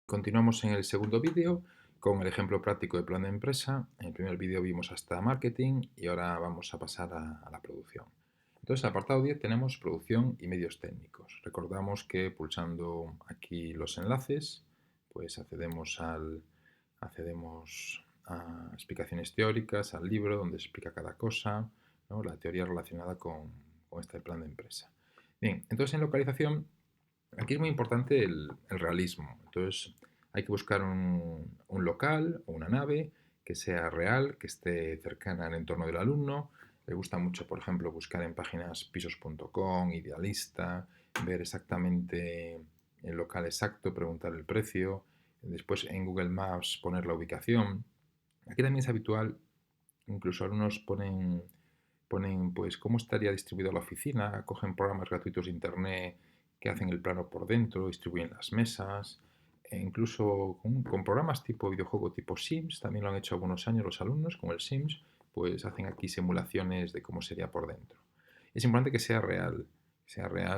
Continuamos en el segundo vídeo con el ejemplo práctico de plan de empresa. En el primer vídeo vimos hasta marketing y ahora vamos a pasar a la producción. Entonces, en el apartado 10 tenemos producción y medios técnicos. Recordamos que pulsando aquí los enlaces, pues accedemos a explicaciones teóricas, al libro donde se explica cada cosa, ¿no? La teoría relacionada con este plan de empresa. Bien, entonces en localización aquí es muy importante el realismo. Entonces hay que buscar un local o una nave que sea real, que esté cercana al entorno del alumno. Me gusta mucho, por ejemplo, buscar en páginas pisos.com, Idealista, ver exactamente el local exacto, preguntar el precio, después en Google Maps poner la ubicación. Aquí también es habitual, incluso algunos ponen pues cómo estaría distribuida la oficina, cogen programas gratuitos de internet que hacen el plano por dentro, distribuyen las mesas, e incluso con programas tipo videojuego tipo Sims, también lo han hecho algunos años los alumnos con el Sims, pues hacen aquí simulaciones de cómo sería por dentro. Es importante que sea real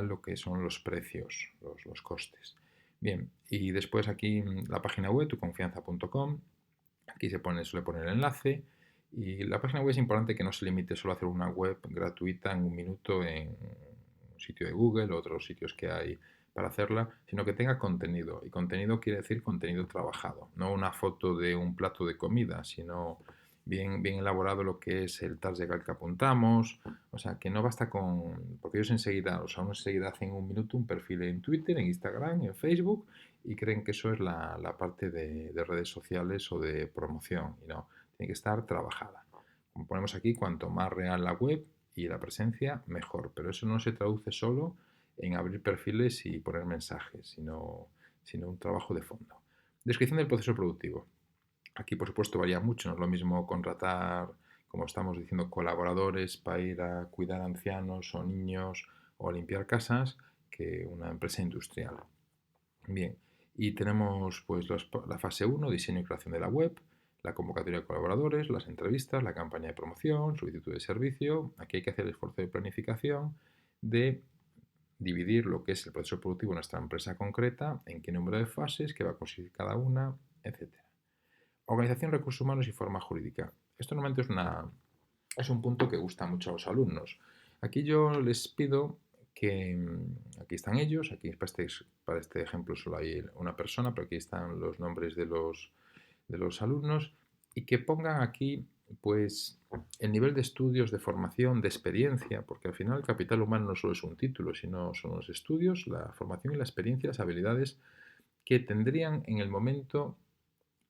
lo que son los precios, los costes. Bien, y después aquí la página web, tuconfianza.com, aquí suele poner el enlace. Y la página web es importante que no se limite solo a hacer una web gratuita en un minuto en un sitio de Google o otros sitios que hay para hacerla, sino que tenga contenido. Y contenido quiere decir contenido trabajado, no una foto de un plato de comida, sino bien elaborado lo que es el target al que apuntamos. O sea, que no basta con... Porque ellos enseguida, los alumnos enseguida hacen un minuto un perfil en Twitter, en Instagram, en Facebook y creen que eso es la parte de redes sociales o de promoción. Y no, tiene que estar trabajada. Como ponemos aquí, cuanto más real la web y la presencia, mejor. Pero eso no se traduce solo en abrir perfiles y poner mensajes, sino un trabajo de fondo. Descripción del proceso productivo. Aquí, por supuesto, varía mucho. No es lo mismo contratar, como estamos diciendo, colaboradores para ir a cuidar ancianos o niños o a limpiar casas que una empresa industrial. Bien, y tenemos pues la fase uno, diseño y creación de la web, la convocatoria de colaboradores, las entrevistas, la campaña de promoción, solicitud de servicio. Aquí hay que hacer el esfuerzo de planificación de dividir lo que es el proceso productivo de nuestra empresa concreta, en qué número de fases, qué va a consistir cada una, etcétera. Organización, recursos humanos y forma jurídica. Esto normalmente es un punto que gusta mucho a los alumnos. Aquí yo les pido que, aquí están ellos, aquí para este ejemplo solo hay una persona, pero aquí están los nombres de los alumnos, y que pongan aquí pues el nivel de estudios, de formación, de experiencia, porque al final el capital humano no solo es un título, sino son los estudios, la formación y la experiencia, las habilidades que tendrían en el momento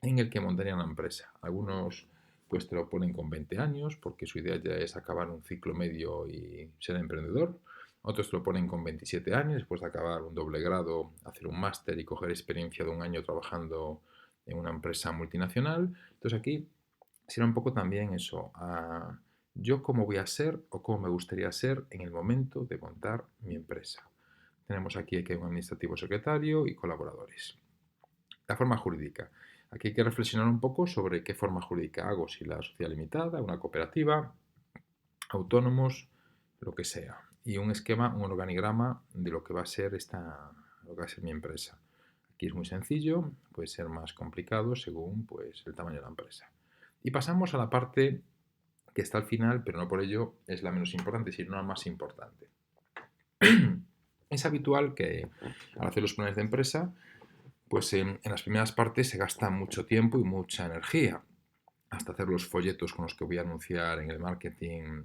en el que montarían la empresa. Algunos pues te lo ponen con 20 años porque su idea ya es acabar un ciclo medio y ser emprendedor. Otros te lo ponen con 27 años, después de acabar un doble grado, hacer un máster y coger experiencia de un año trabajando en una empresa multinacional. Entonces aquí será un poco también eso, a yo cómo voy a ser o cómo me gustaría ser en el momento de montar mi empresa. Tenemos aquí que hay un administrativo secretario y colaboradores. La forma jurídica. Aquí hay que reflexionar un poco sobre qué forma jurídica hago, si la sociedad limitada, una cooperativa, autónomos, lo que sea. Y un esquema, un organigrama de lo que va a ser lo que va a ser mi empresa. Aquí es muy sencillo, puede ser más complicado según pues, el tamaño de la empresa. Y pasamos a la parte que está al final, pero no por ello es la menos importante, sino la más importante. Es habitual que al hacer los planes de empresa pues en las primeras partes se gasta mucho tiempo y mucha energía. Hasta hacer los folletos con los que voy a anunciar en el marketing,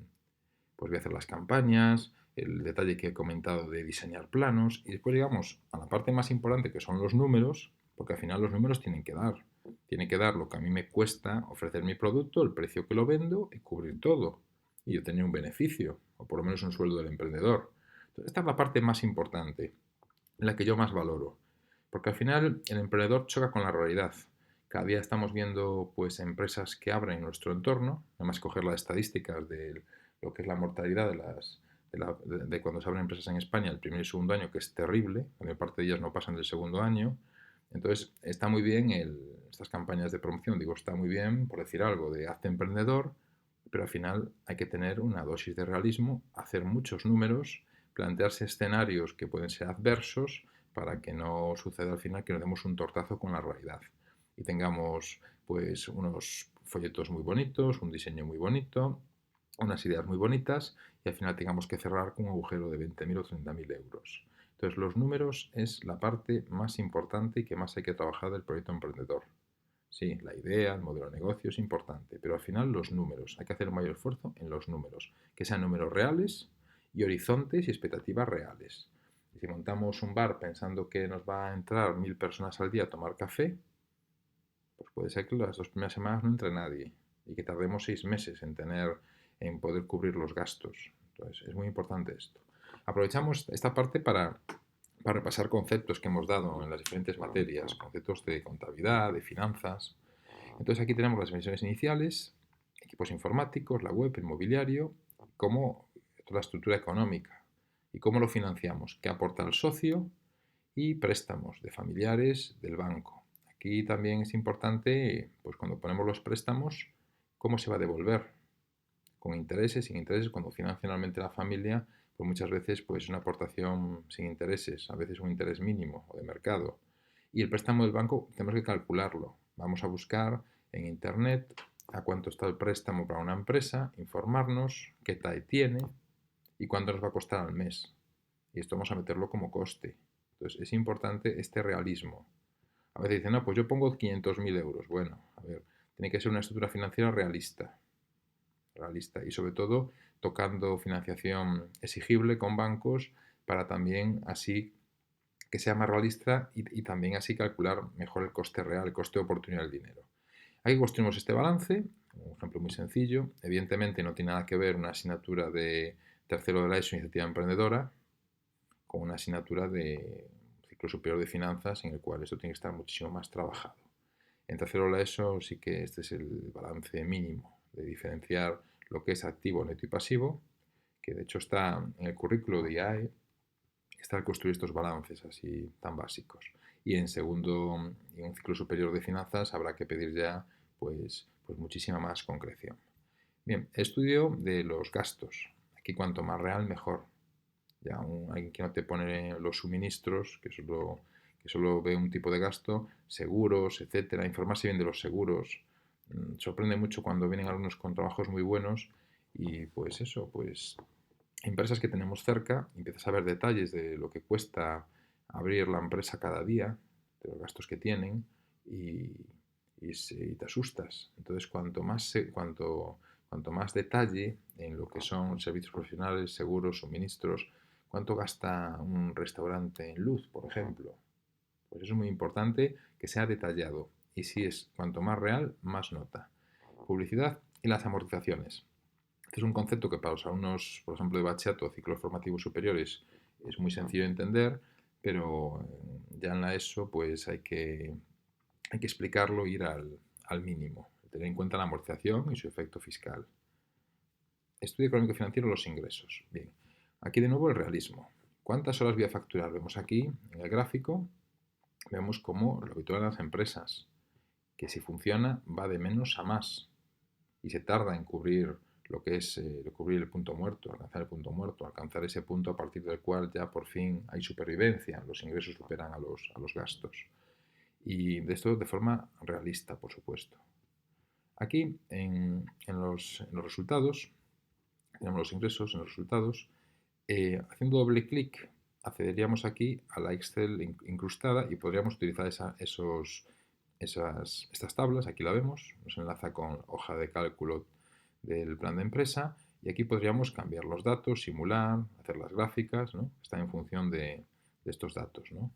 pues voy a hacer las campañas, el detalle que he comentado de diseñar planos y después llegamos a la parte más importante que son los números, porque al final los números tienen que dar. Tiene que dar lo que a mí me cuesta ofrecer mi producto, el precio que lo vendo y cubrir todo. Y yo tener un beneficio, o por lo menos un sueldo del emprendedor. Entonces, esta es la parte más importante, la que yo más valoro. Porque al final el emprendedor choca con la realidad. Cada día estamos viendo pues empresas que abren en nuestro entorno, nada más coger las estadísticas de lo que es la mortalidad de cuando se abren empresas en España el primer y segundo año, que es terrible, la mayor parte de ellas no pasan del segundo año. Entonces está muy bien estas campañas de promoción, digo, está muy bien por decir algo de hazte emprendedor, pero al final hay que tener una dosis de realismo, hacer muchos números, plantearse escenarios que pueden ser adversos, para que no suceda al final que nos demos un tortazo con la realidad y tengamos pues unos folletos muy bonitos, un diseño muy bonito, unas ideas muy bonitas y al final tengamos que cerrar con un agujero de 20.000 o 30.000 euros. Entonces los números es la parte más importante y que más hay que trabajar del proyecto emprendedor. Sí, la idea, el modelo de negocio es importante, pero al final los números. Hay que hacer un mayor esfuerzo en los números, que sean números reales y horizontes y expectativas reales. Y si montamos un bar pensando que nos va a entrar 1.000 personas al día a tomar café, pues puede ser que las 2 primeras semanas no entre nadie y que tardemos 6 meses en poder cubrir los gastos. Entonces es muy importante esto. Aprovechamos esta parte para repasar conceptos que hemos dado en las diferentes materias, conceptos de contabilidad, de finanzas. Entonces aquí tenemos las emisiones iniciales, equipos informáticos, la web, el mobiliario, cómo toda la estructura económica y cómo lo financiamos, qué aporta el socio y préstamos de familiares del banco. Aquí también es importante, pues cuando ponemos los préstamos, cómo se va a devolver, con intereses, sin intereses, cuando finalmente la familia, pues muchas veces pues una aportación sin intereses, a veces un interés mínimo o de mercado. Y el préstamo del banco tenemos que calcularlo. Vamos a buscar en internet a cuánto está el préstamo para una empresa, informarnos qué TAE tiene y cuánto nos va a costar al mes. Y esto vamos a meterlo como coste. Entonces es importante este realismo. A veces dicen, no, pues yo pongo 500.000 euros. Bueno, a ver, tiene que ser una estructura financiera realista y sobre todo tocando financiación exigible con bancos para también así que sea más realista y también así calcular mejor el coste real, el coste de oportunidad del dinero. Aquí construimos este balance, un ejemplo muy sencillo. Evidentemente no tiene nada que ver una asignatura de tercero de la ESO, Iniciativa Emprendedora, con una asignatura de ciclo superior de finanzas en el cual esto tiene que estar muchísimo más trabajado. En tercero de la ESO sí que este es el balance mínimo de diferenciar lo que es activo, neto y pasivo, que de hecho está en el currículo de IAE, está el construir estos balances así tan básicos. Y en segundo, en un ciclo superior de finanzas habrá que pedir ya pues muchísima más concreción. Bien, estudio de los gastos. Aquí cuanto más real mejor. Ya alguien que no te pone los suministros, que solo ve un tipo de gasto, seguros, etcétera, informarse bien de los seguros. Sorprende mucho cuando vienen algunos con trabajos muy buenos y pues eso, pues empresas que tenemos cerca, empiezas a ver detalles de lo que cuesta abrir la empresa cada día, de los gastos que tienen y, y te asustas. Entonces, cuanto más detalle en lo que son servicios profesionales, seguros, suministros, cuánto gasta un restaurante en luz, por ejemplo. Pues eso es muy importante que sea detallado. Y si es cuanto más real, más nota. Publicidad y las amortizaciones. Este es un concepto que para los alumnos, por ejemplo, de bachillerato o ciclos formativos superiores es muy sencillo de entender, pero ya en la ESO pues hay que explicarlo e ir al mínimo, tener en cuenta la amortización y su efecto fiscal. Estudio económico financiero, los ingresos. Bien, aquí de nuevo el realismo. ¿Cuántas horas voy a facturar? Vemos aquí en el gráfico, vemos cómo lo habitual en las empresas, que si funciona va de menos a más y se tarda en cubrir lo que es cubrir el punto muerto, alcanzar el punto muerto, alcanzar ese punto a partir del cual ya por fin hay supervivencia, los ingresos superan a los gastos. Y de esto de forma realista, por supuesto. Aquí en los resultados, tenemos los ingresos en los resultados. Haciendo doble clic, accederíamos aquí a la Excel incrustada y podríamos utilizar estas tablas. Aquí la vemos, nos enlaza con hoja de cálculo del plan de empresa y aquí podríamos cambiar los datos, simular, hacer las gráficas, ¿no? Están en función de estos datos, ¿no?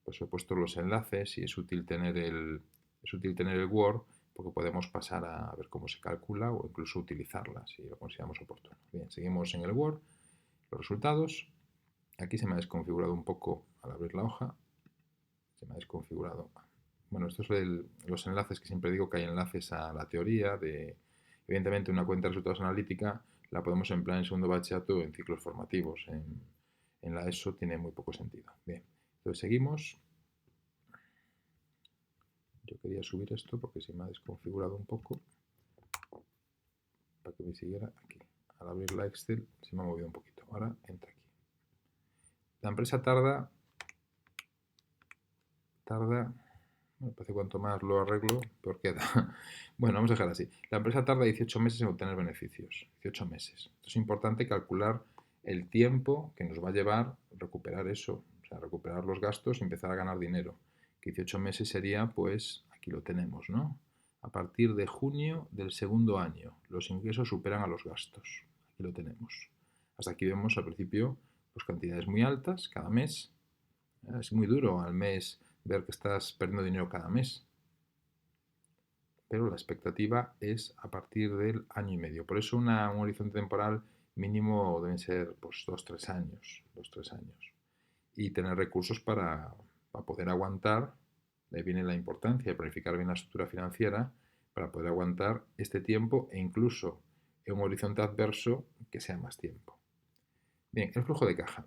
Pues he puesto los enlaces y es útil tener el Word porque podemos pasar a ver cómo se calcula o incluso utilizarla si lo consideramos oportuno. Bien, seguimos en el Word, los resultados. Aquí se me ha desconfigurado un poco al abrir la hoja. Se me ha desconfigurado. Bueno, estos son los enlaces que siempre digo que hay enlaces a la teoría. Evidentemente, una cuenta de resultados analítica la podemos emplear en segundo bachillerato en ciclos formativos. En la ESO tiene muy poco sentido. Bien, entonces seguimos. Yo quería subir esto porque se me ha desconfigurado un poco para que me siguiera aquí. Al abrir la Excel se me ha movido un poquito. Ahora entra aquí. La empresa tarda tarda, me parece cuanto más lo arreglo, peor queda. Bueno, vamos a dejar así. La empresa tarda 18 meses en obtener beneficios. 18 meses. Esto es importante calcular el tiempo que nos va a llevar recuperar eso. O sea, recuperar los gastos y empezar a ganar dinero. Que 18 meses sería, pues, aquí lo tenemos, ¿no? A partir de junio del segundo año, los ingresos superan a los gastos. Aquí lo tenemos. Hasta aquí vemos al principio pues, cantidades muy altas cada mes. Es muy duro al mes ver que estás perdiendo dinero cada mes. Pero la expectativa es a partir del año y medio. Por eso un horizonte temporal mínimo deben ser pues, 2-3 años. 2-3 años. Y tener recursos para poder aguantar. De ahí viene la importancia de planificar bien la estructura financiera para poder aguantar este tiempo e incluso en un horizonte adverso que sea más tiempo. Bien, el flujo de caja.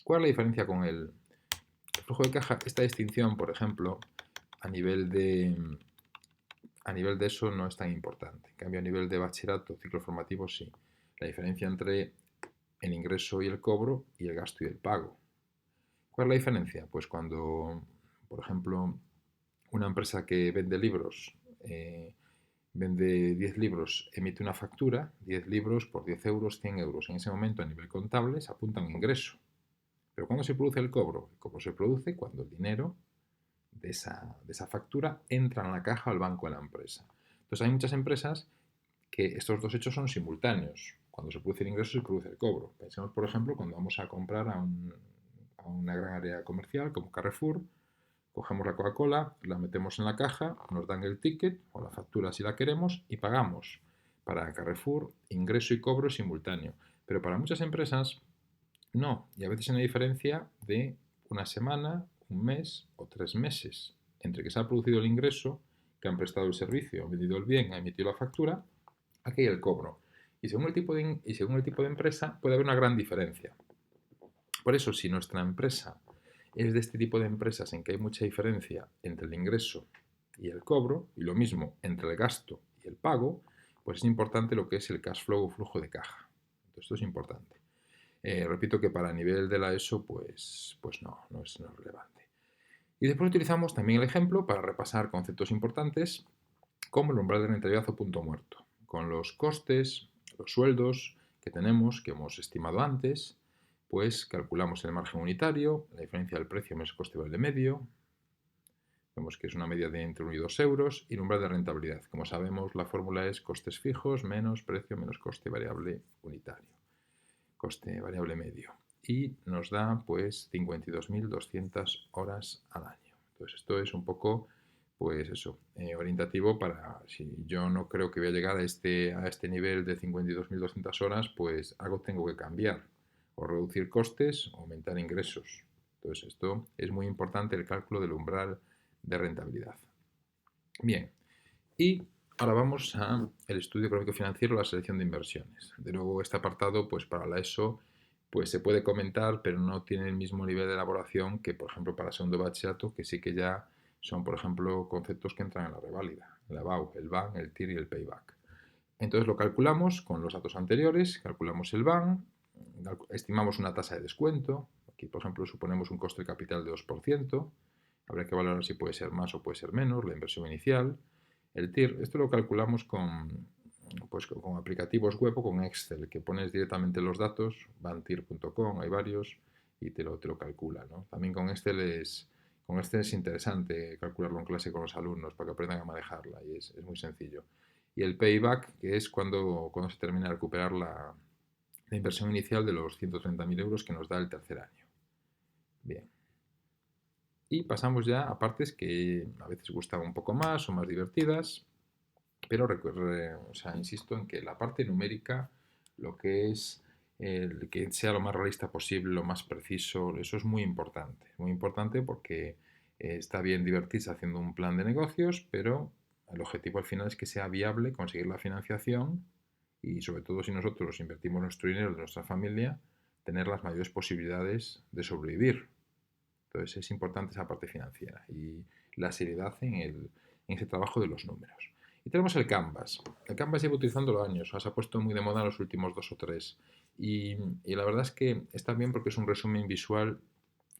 ¿Cuál es la diferencia con el flujo de caja? Esta distinción, por ejemplo, a nivel de eso no es tan importante. En cambio, a nivel de bachillerato, ciclo formativo, sí. La diferencia entre el ingreso y el cobro y el gasto y el pago. ¿Cuál es la diferencia? Pues cuando, por ejemplo, una empresa que vende libros, vende 10 libros, emite una factura, 10 libros por 10 euros, 100 euros. En ese momento, a nivel contable, se apunta un ingreso. Pero ¿cuándo se produce el cobro? El cobro se produce cuando el dinero de esa factura entra en la caja al banco de la empresa. Entonces hay muchas empresas que estos dos hechos son simultáneos. Cuando se produce el ingreso se produce el cobro. Pensemos, por ejemplo, cuando vamos a comprar a una gran área comercial como Carrefour, cogemos la Coca-Cola, la metemos en la caja, nos dan el ticket o la factura si la queremos y pagamos. Para Carrefour, ingreso y cobro es simultáneo. Pero para muchas empresas, no. Y a veces hay una diferencia de una semana, un mes o 3 meses entre que se ha producido el ingreso, que han prestado el servicio, han vendido el bien, han emitido la factura, aquí hay el cobro. Y según el tipo de empresa puede haber una gran diferencia. Por eso, si nuestra empresa es de este tipo de empresas en que hay mucha diferencia entre el ingreso y el cobro, y lo mismo entre el gasto y el pago, pues es importante lo que es el cash flow o flujo de caja. Entonces, esto es importante. Repito que para nivel de la ESO, pues no es relevante. Y después utilizamos también el ejemplo para repasar conceptos importantes como el umbral de rentabilidad o punto muerto, con los costes, los sueldos que tenemos, que hemos estimado antes, pues calculamos el margen unitario, la diferencia del precio menos coste variable medio, vemos que es una media de entre 1 y 2 euros, y el umbral de rentabilidad. Como sabemos, la fórmula es costes fijos menos precio menos coste variable unitario, coste variable medio. Y nos da pues 52.200 horas al año. Entonces esto es un poco pues eso, orientativo para si yo no creo que voy a llegar a este nivel de 52.200 horas, pues algo tengo que cambiar, o reducir costes o aumentar ingresos. Entonces esto es muy importante, el cálculo del umbral de rentabilidad. Bien, y ahora vamos al estudio económico financiero, la selección de inversiones. De nuevo, este apartado, pues para la ESO, pues se puede comentar, pero no tiene el mismo nivel de elaboración que, por ejemplo, para segundo bachillerato, que sí que ya son, por ejemplo, conceptos que entran en la reválida, la BAU, el BAN, el TIR y el payback. Entonces lo calculamos con los datos anteriores, calculamos el BAN, estimamos una tasa de descuento, aquí, por ejemplo, suponemos un coste de capital de 2%, habrá que valorar si puede ser más o puede ser menos, la inversión inicial. El TIR, esto lo calculamos con aplicativos web o con Excel, que pones directamente los datos, bantir.com, hay varios, y te lo calcula, ¿no? También con Excel es interesante calcularlo en clase con los alumnos para que aprendan a manejarla, y es muy sencillo. Y el payback, que es cuando se termina de recuperar la inversión inicial de los 130.000 euros que nos da el tercer año. Bien. Y pasamos ya a partes que a veces gustan un poco más o más divertidas, pero insisto en que la parte numérica, lo que es el que sea lo más realista posible, lo más preciso, eso es muy importante porque está bien divertirse haciendo un plan de negocios, pero el objetivo al final es que sea viable conseguir la financiación y sobre todo si nosotros invertimos nuestro dinero de nuestra familia, tener las mayores posibilidades de sobrevivir. Entonces es importante esa parte financiera y la seriedad en ese trabajo de los números. Y tenemos el Canvas. El Canvas lleva utilizándolo años, se ha puesto muy de moda en los últimos 2 o 3. Y la verdad es que está bien porque es un resumen visual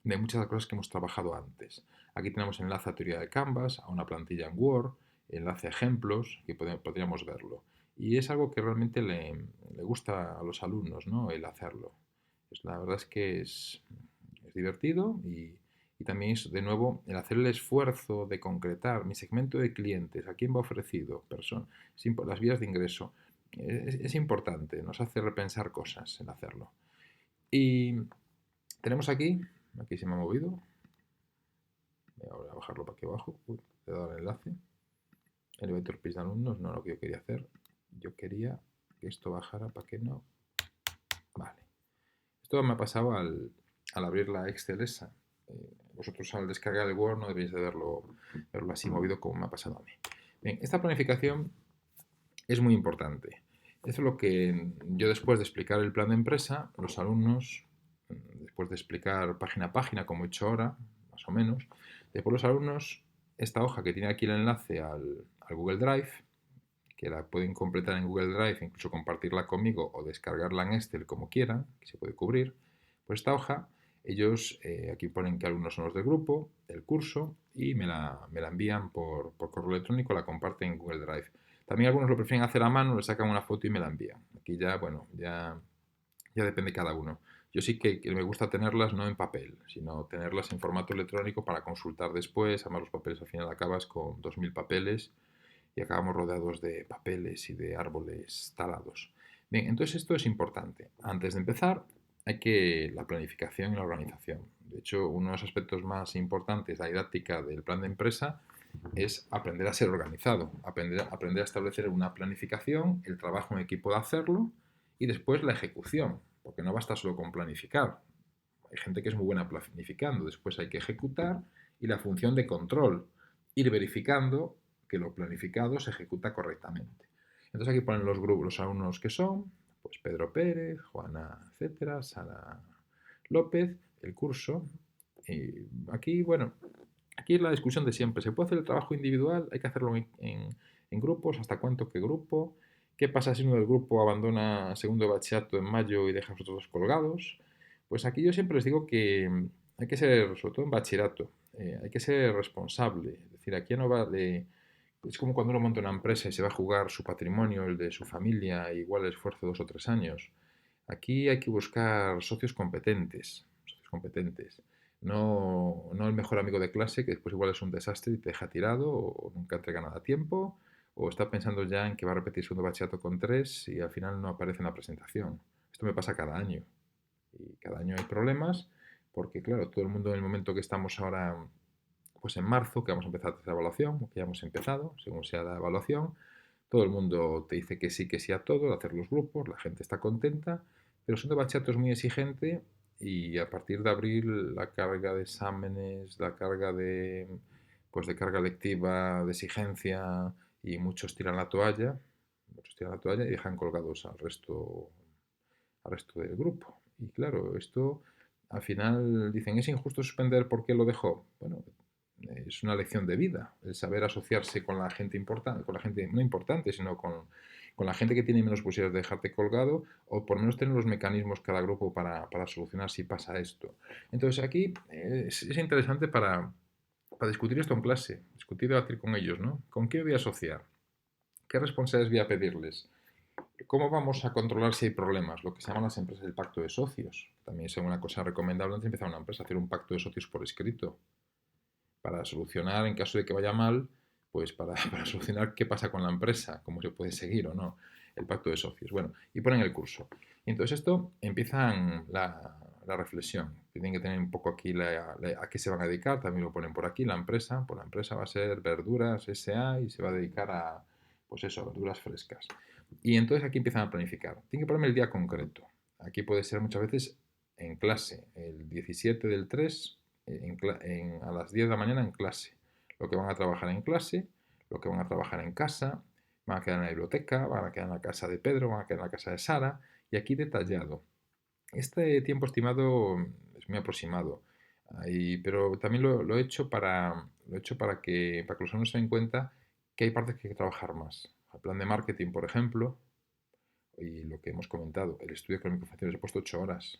de muchas de las cosas que hemos trabajado antes. Aquí tenemos enlace a teoría de Canvas, a una plantilla en Word, enlace a ejemplos, que podríamos verlo. Y es algo que realmente le gusta a los alumnos, ¿no? El hacerlo. La verdad es que es divertido y también es, de nuevo, el hacer el esfuerzo de concretar mi segmento de clientes, a quién va ofrecido, las vías de ingreso. Es importante, nos hace repensar cosas el hacerlo. Y tenemos aquí se me ha movido, voy a bajarlo para aquí abajo, he dado el enlace, elevator page de alumnos, no lo que yo quería hacer, yo quería que esto bajara para que no, vale. Esto me ha pasado al abrir la Excel esa. Vosotros al descargar el Word no debéis de verlo así movido como me ha pasado a mí. Bien, esta planificación es muy importante. Eso es lo que yo después de explicar el plan de empresa, los alumnos, después de explicar página a página, como he hecho ahora, más o menos, después los alumnos, esta hoja que tiene aquí el enlace al Google Drive, que la pueden completar en Google Drive, incluso compartirla conmigo o descargarla en Excel como quieran, que se puede cubrir, pues esta hoja, ellos aquí ponen qué alumnos son los del grupo, del curso, y me la envían por correo electrónico, la comparten en Google Drive. También algunos lo prefieren hacer a mano, le sacan una foto y me la envían. Aquí ya, bueno, ya depende cada uno. Yo sí que me gusta tenerlas no en papel, sino tenerlas en formato electrónico para consultar después. Además, los papeles al final acabas con 2000 papeles y acabamos rodeados de papeles y de árboles talados. Bien, entonces esto es importante. Antes de empezar, hay que la planificación y la organización. De hecho, uno de los aspectos más importantes de la didáctica del plan de empresa es aprender a ser organizado, aprender a establecer una planificación, el trabajo en equipo de hacerlo y después la ejecución, porque no basta solo con planificar. Hay gente que es muy buena planificando, después hay que ejecutar y la función de control, ir verificando que lo planificado se ejecuta correctamente. Entonces aquí ponen los grupos, los alumnos que son, pues Pedro Pérez, Juana, etcétera, Sara López, el curso. Y aquí, bueno, aquí es la discusión de siempre. ¿Se puede hacer el trabajo individual? ¿Hay que hacerlo en grupos? ¿Hasta cuánto qué grupo? ¿Qué pasa si uno del grupo abandona segundo de bachillerato en mayo y deja a los otros colgados? Pues aquí yo siempre les digo que hay que ser, sobre todo en bachillerato, hay que ser responsable. Es decir, aquí no va de... Es como cuando uno monta una empresa y se va a jugar su patrimonio, el de su familia, igual el esfuerzo de 2 o 3 años. Aquí hay que buscar socios competentes, socios competentes. No el mejor amigo de clase, que después igual es un desastre y te deja tirado, o nunca entrega nada a tiempo, o está pensando ya en que va a repetir segundo bachillerato con 3 y al final no aparece en la presentación. Esto me pasa cada año. Y cada año hay problemas, porque claro, todo el mundo en el momento que estamos ahora, pues en marzo, que vamos a empezar la evaluación, que ya hemos empezado, según sea la evaluación, todo el mundo te dice que sí a todo, hacer los grupos, la gente está contenta, pero el segundo bachillerato es muy exigente y a partir de abril la carga de exámenes, la carga pues de carga lectiva, de exigencia y muchos tiran la toalla y dejan colgados al resto del grupo. Y claro, esto al final dicen, ¿es injusto suspender porque lo dejó? Bueno, es una lección de vida, el saber asociarse con la gente importante, con la gente no importante, sino con la gente que tiene menos posibilidades de dejarte colgado, o por lo menos tener los mecanismos cada grupo para solucionar si pasa esto. Entonces aquí es interesante para discutir esto en clase, discutir y debatir con ellos, ¿no? ¿Con qué voy a asociar? ¿Qué responsabilidades voy a pedirles? ¿Cómo vamos a controlar si hay problemas? Lo que se llaman las empresas el pacto de socios. También es una cosa recomendable antes de empezar una empresa, hacer un pacto de socios por escrito para solucionar en caso de que vaya mal, pues para solucionar qué pasa con la empresa, cómo se puede seguir o no el pacto de socios. Bueno, y ponen el curso. Y entonces esto empiezan la reflexión. Tienen que tener un poco aquí a qué se van a dedicar, también lo ponen por aquí, la empresa. Pues la empresa va a ser Verduras S.A. y se va a dedicar a, pues eso, a verduras frescas. Y entonces aquí empiezan a planificar. Tienen que ponerme el día concreto. Aquí puede ser muchas veces en clase, el 17 del 3 a las 10 de la mañana en clase. Lo que van a trabajar en clase, lo que van a trabajar en casa, van a quedar en la biblioteca, van a quedar en la casa de Pedro, van a quedar en la casa de Sara, y aquí detallado. Este tiempo estimado es muy aproximado, pero también lo he hecho para que los alumnos se den cuenta que hay partes que hay que trabajar más. El plan de marketing, por ejemplo, y lo que hemos comentado, el estudio económico financiero, he puesto 8 horas.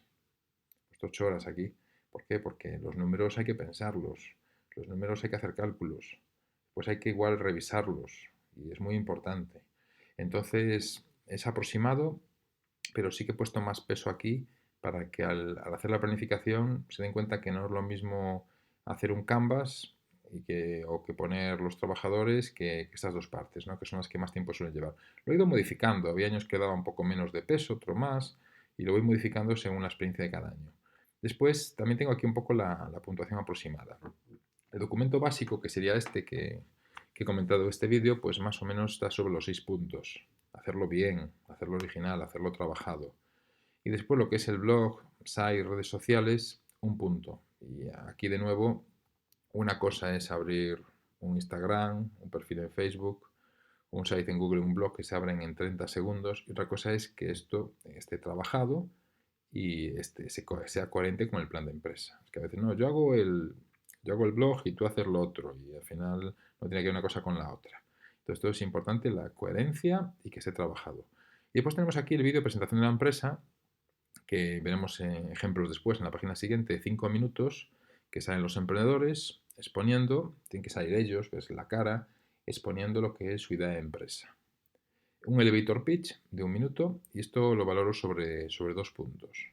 He puesto 8 horas aquí ¿Por qué? Porque los números hay que pensarlos, los números hay que hacer cálculos, pues hay que igual revisarlos y es muy importante. Entonces, es aproximado, pero sí que he puesto más peso aquí para que al hacer la planificación se den cuenta que no es lo mismo hacer un canvas o que poner los trabajadores que estas dos partes, ¿no? Que son las que más tiempo suelen llevar. Lo he ido modificando, había años que daba un poco menos de peso, otro más, y lo voy modificando según la experiencia de cada año. Después también tengo aquí un poco la puntuación aproximada. El documento básico, que sería este que he comentado en este vídeo, pues más o menos está sobre los 6 puntos. Hacerlo bien, hacerlo original, hacerlo trabajado. Y después lo que es el blog, site, redes sociales, un punto. Y aquí de nuevo, una cosa es abrir un Instagram, un perfil en Facebook, un site en Google, un blog que se abren en 30 segundos. Y otra cosa es que esto esté trabajado y sea coherente con el plan de empresa. Es que a veces no, yo hago el blog y tú haces lo otro y al final no tiene que ver una cosa con la otra. Entonces todo es importante, la coherencia y que esté trabajado. Y después tenemos aquí el vídeo de presentación de la empresa, que veremos ejemplos después en la página siguiente, 5 minutos, que salen los emprendedores exponiendo, tienen que salir ellos, ves la cara, exponiendo lo que es su idea de empresa. Un elevator pitch de 1 minuto y esto lo valoro sobre 2 puntos.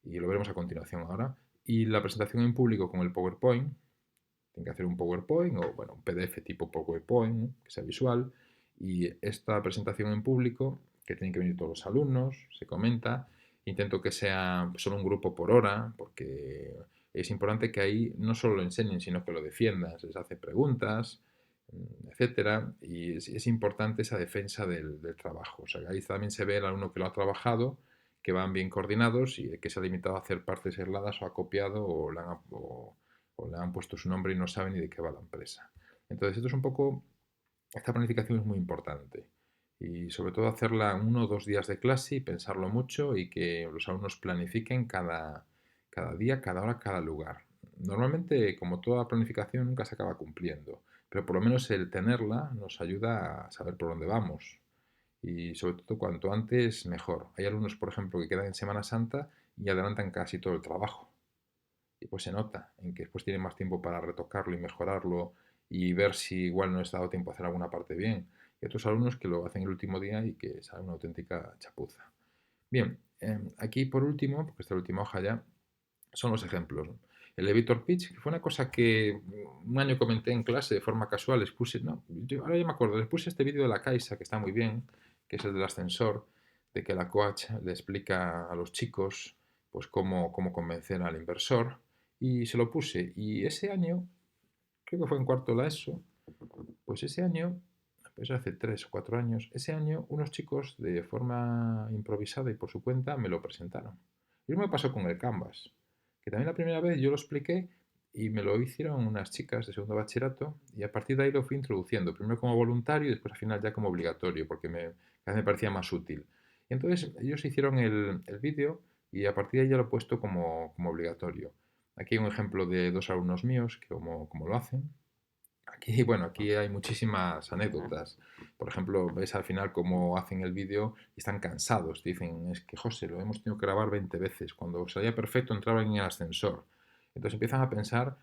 Y lo veremos a continuación ahora. Y la presentación en público con el PowerPoint, tienen que hacer un PowerPoint o bueno, un PDF tipo PowerPoint, que sea visual. Y esta presentación en público, que tienen que venir todos los alumnos, se comenta. Intento que sea solo un grupo por hora, porque es importante que ahí no solo lo enseñen, sino que lo defiendan. Se les hace preguntas, etcétera. Y es importante esa defensa del trabajo. O sea, ahí también se ve el alumno que lo ha trabajado, que van bien coordinados y que se ha limitado a hacer partes aisladas o ha copiado o le han puesto su nombre y no saben ni de qué va la empresa. Entonces, esto es un poco, esta planificación es muy importante y sobre todo hacerla 1 o 2 días de clase y pensarlo mucho y que los alumnos planifiquen cada día, cada hora, cada lugar. Normalmente, como toda planificación, nunca se acaba cumpliendo, pero por lo menos el tenerla nos ayuda a saber por dónde vamos y sobre todo cuanto antes mejor. Hay alumnos, por ejemplo, que quedan en Semana Santa y adelantan casi todo el trabajo y pues se nota en que después tienen más tiempo para retocarlo y mejorarlo y ver si igual no les ha dado tiempo a hacer alguna parte bien. Y otros alumnos que lo hacen el último día y que sale una auténtica chapuza. Bien, aquí por último, porque esta es la última hoja ya, son los ejemplos. El elevator pitch, que fue una cosa que un año comenté en clase de forma casual, les puse, no, ahora ya me acuerdo, les puse este vídeo de la Caixa, que está muy bien, que es el del ascensor, de que la coach le explica a los chicos pues cómo convencer al inversor, y se lo puse. Y ese año, creo que fue en cuarto de la ESO, pues ese año, pues hace 3 o 4 años, ese año unos chicos de forma improvisada y por su cuenta me lo presentaron. Y lo me pasó con el Canvas, que también la primera vez yo lo expliqué y me lo hicieron unas chicas de segundo bachillerato y a partir de ahí lo fui introduciendo, primero como voluntario y después al final ya como obligatorio, porque cada vez me parecía más útil. Y entonces ellos hicieron el vídeo y a partir de ahí ya lo he puesto como obligatorio. Aquí hay un ejemplo de 2 alumnos míos que como lo hacen. Aquí, bueno, aquí hay muchísimas anécdotas. Por ejemplo, ves al final cómo hacen el vídeo y están cansados. Dicen, es que José, lo hemos tenido que grabar 20 veces. Cuando salía perfecto entraban en el ascensor. Entonces empiezan a pensar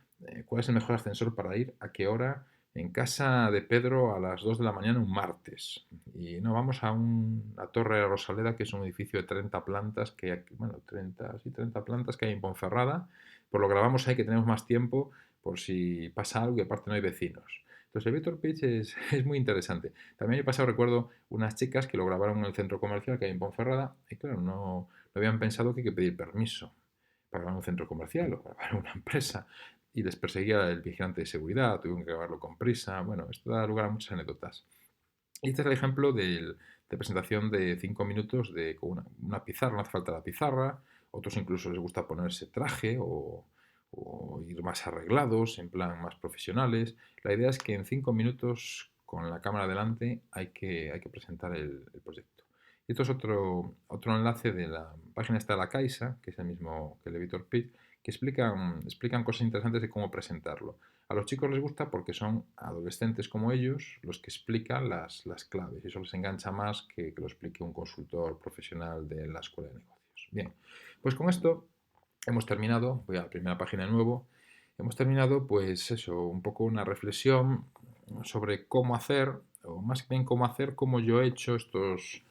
cuál es el mejor ascensor para ir, a qué hora, en casa de Pedro a las 2 de la mañana un martes. Y no, vamos a la Torre de Rosaleda, que es un edificio de 30 plantas, que hay, bueno, 30 plantas que hay en Ponferrada. Pues lo grabamos ahí que tenemos más tiempo por si pasa algo y aparte no hay vecinos. Entonces el Victor Pitch es muy interesante. También he pasado, recuerdo, unas chicas que lo grabaron en el centro comercial que hay en Ponferrada y claro, no habían pensado que hay que pedir permiso para grabar un centro comercial o para grabar una empresa y les perseguía el vigilante de seguridad, tuvieron que grabarlo con prisa. Bueno, esto da lugar a muchas anécdotas. Y este es el ejemplo de presentación de 5 minutos con una pizarra, no hace falta la pizarra, otros incluso les gusta ponerse traje o ir más arreglados, en plan más profesionales. La idea es que en 5 minutos con la cámara delante hay que presentar el proyecto. Y esto es otro enlace de la página esta de la Caixa, que es el mismo que el Editor Pit, que explican cosas interesantes de cómo presentarlo. A los chicos les gusta porque son adolescentes como ellos los que explican las claves y eso les engancha más que lo explique un consultor profesional de la escuela de negocios. Bien, pues con esto hemos terminado, voy a la primera página de nuevo, hemos terminado pues eso, un poco una reflexión sobre cómo hacer, o más bien cómo hacer, cómo yo he hecho estos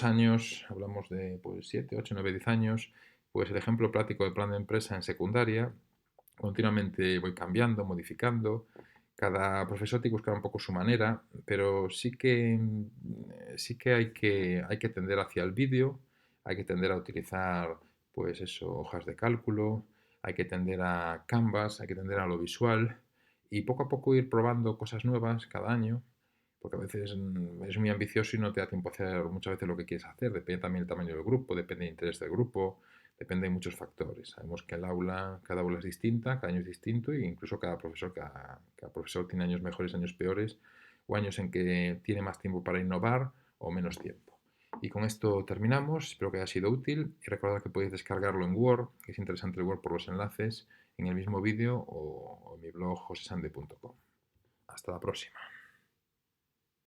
años, hablamos de pues 7, 8, 9, 10 años, pues el ejemplo práctico de plan de empresa en secundaria, continuamente voy cambiando, modificando, cada profesor tiene que buscar un poco su manera, pero sí que hay que tender hacia el vídeo, hay que tender a utilizar pues eso, hojas de cálculo, hay que tender a Canvas, hay que tender a lo visual y poco a poco ir probando cosas nuevas cada año, porque a veces es muy ambicioso y no te da tiempo a hacer muchas veces lo que quieres hacer, depende también del tamaño del grupo, depende del interés del grupo, depende de muchos factores. Sabemos que cada aula es distinta, cada año es distinto e incluso cada profesor tiene años mejores, años peores o años en que tiene más tiempo para innovar o menos tiempo. Y con esto terminamos, espero que haya sido útil y recordad que podéis descargarlo en Word, que es interesante el Word por los enlaces, en el mismo vídeo o en mi blog josesande.com. Hasta la próxima.